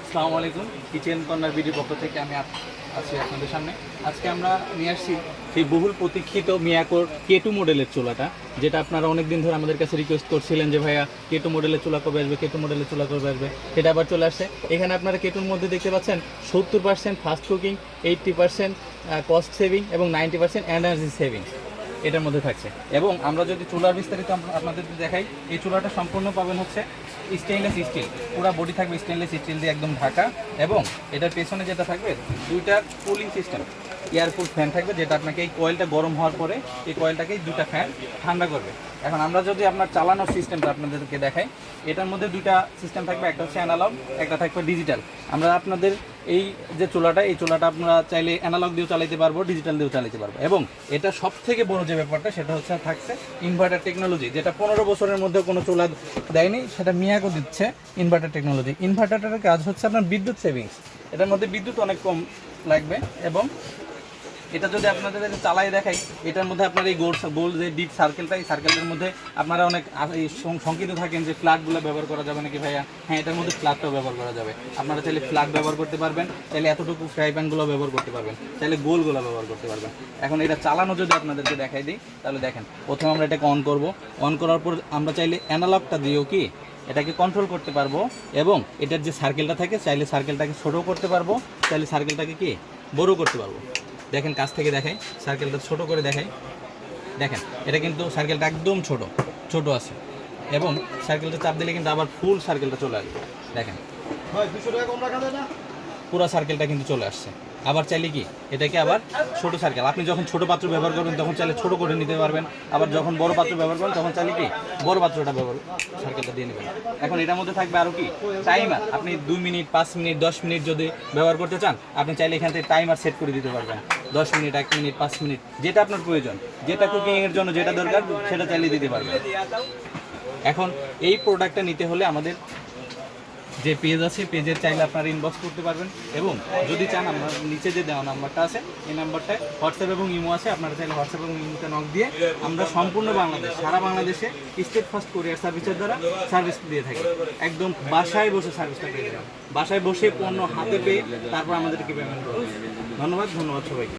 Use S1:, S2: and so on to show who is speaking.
S1: আসসালামু আলাইকুম। Kitchen corner video পক্ষ থেকে আমি আছি আপনাদের সামনে। আজকে আমরা নিয়ে আসছি সেই বহুল প্রতীক্ষিত মিয়াকোর K2 মডেলের চুলাটা, যেটা আপনারা অনেক দিন ধরে আমাদের কাছে রিকোয়েস্ট করছিলেন যে ভাইয়া K2 মডেলের চুলা কবে আসবে, K2 মডেলের চুলা কবে আসবে। সেটা আবার চলে আসছে। এখানে আপনারা K2-র মধ্যে দেখতে পাচ্ছেন 70% ফাস্ট কুকিং, 80% কস্ট সেভিং এবং 90% এনার্জি সেভিং এটার মধ্যে থাকছে। এবং আমরা যদি চুলার বিস্তারিত আপনাদের দেখাই, এই চুলাটা সম্পূর্ণ পাবেন হচ্ছে স্টেইনলেস স্টিল, পুরো বডি থাকবে স্টেইনলেস স্টিল দিয়ে একদম ঢাকা। এবং এটার পেছনে যেটা থাকবে দুইটা কুলিং সিস্টেম, এয়ারকুল ফ্যান থাকবে, যেটা আপনাকে এই কয়েলটা গরম হওয়ার পরে এই কয়েলটাকেই দুইটা ফ্যান ঠান্ডা করবে। এখন আমরা যদি আপনার চালানোর সিস্টেমটা আপনাদেরকে দেখাই, এটার মধ্যে দুইটা সিস্টেম থাকবে, একটা হচ্ছে অ্যানালগ, একটা থাকবে ডিজিটাল। আমরা আপনাদের এই যে চুলাটা, এই চুলাটা আপনারা চাইলে অ্যানালগ দিয়েও চালাতে পারবো, ডিজিটাল দিয়েও চালাতে পারবো। এবং এটা সব থেকে বড় যে ব্যাপারটা সেটা হচ্ছে থাকছে ইনভার্টার টেকনোলজি, যেটা 15 বছরের মধ্যে কোনো চুলা দেয়নি, সেটা মিয়াকো দিচ্ছে ইনভার্টার টেকনোলজি। ইনভার্টারটার কাজ হচ্ছে আপনার বিদ্যুৎ সেভিংস, এটার মধ্যে বিদ্যুৎ অনেক কম লাগবে। এবং এটা যদি আপনাদের চালাই দেখাই, এটার মধ্যে আপনার এই গোল যে ডিপ সার্কেলটা, এই সার্কেলটার মধ্যে আপনারা অনেক শঙ্কিত থাকেন যে ফ্ল্যাটগুলো ব্যবহার করা যাবে নাকি ভাইয়া। হ্যাঁ, এটার মধ্যে ফ্ল্যাটটাও ব্যবহার করা যাবে। আপনারা চাইলে ফ্ল্যাট ব্যবহার করতে পারবেন, চাইলে এতটুকু ফ্রাই প্যানগুলো ব্যবহার করতে পারবেন, চাইলে গোলগুলো ব্যবহার করতে পারবেন। এখন এটা চালানো যদি আপনাদেরকে দেখাই দিই, তাহলে দেখেন, প্রথমে আমরা এটাকে অন করব। অন করার পর আমরা চাইলে অ্যানালগটা দিয়েও কি এটাকে কন্ট্রোল করতে পারবো। এবং এটার যে সার্কেলটা থাকে, চাইলে সার্কেলটাকে ছোটও করতে পারবো, চাইলে সার্কেলটাকে কি বড়ও করতে পারবো। দেখেন, কাছ থেকে দেখাই, সার্কেলটা ছোট করে দেখাই। দেখেন, এটা কিন্তু সার্কেলটা একদম ছোট আছে। এবং সার্কেলটা চাপ দিলে কিন্তু আবার ফুল সার্কেলটা চলে আসবে। দেখেন, পুরো সার্কেলটা কিন্তু চলে আসছে। আবার চাইলে কি এটাকে আবার ছোট সার্কেল, আপনি যখন ছোট পাত্র ব্যবহার করবেন তখন চাইলে ছোট করে নিতে পারবেন। আবার যখন বড় পাত্র ব্যবহার করবেন তখন চাইলে কি বড় পাত্রটা ব্যবহার সার্কেলটা দিয়ে নেবেন। এখন এটার মধ্যে থাকবে আরও কি টাইমার। আপনি 2 মিনিট, 5 মিনিট, 10 মিনিট যদি ব্যবহার করতে চান, আপনি চাইলে এখান থেকে টাইমার সেট করে দিতে পারবেন। 10 মিনিট, 1 মিনিট, 5 মিনিট, যেটা আপনার প্রয়োজন, যেটা কুকিংয়ের জন্য যেটা দরকার সেটা চাইলে দিতে পারবেন। এখন এই প্রোডাক্টটা নিতে হলে আমাদের যে পেজ আছে, পেজের চাইলে আপনারা ইনবক্স করতে পারবেন। এবং যদি চান, আমরা নিচে যে দেওয়া নাম্বারটা আছে, এই নাম্বারটায় হোয়াটসঅ্যাপ এবং ইমো আছে, আপনারা চাইলে হোয়াটসঅ্যাপ এবং ইমোতে নক দিয়ে আমরা সম্পূর্ণ বাংলাদেশ, সারা বাংলাদেশে স্টেট ফার্স্ট কুরিয়ার সার্ভিসের দ্বারা সার্ভিস দিয়ে থাকি। একদম বাসায় বসে সার্ভিসটা পেয়ে যাবেন, বাসায় বসে পণ্য হাতে পেয়ে তারপর আমাদেরকে পেমেন্ট করবেন। ধন্যবাদ সবাইকে।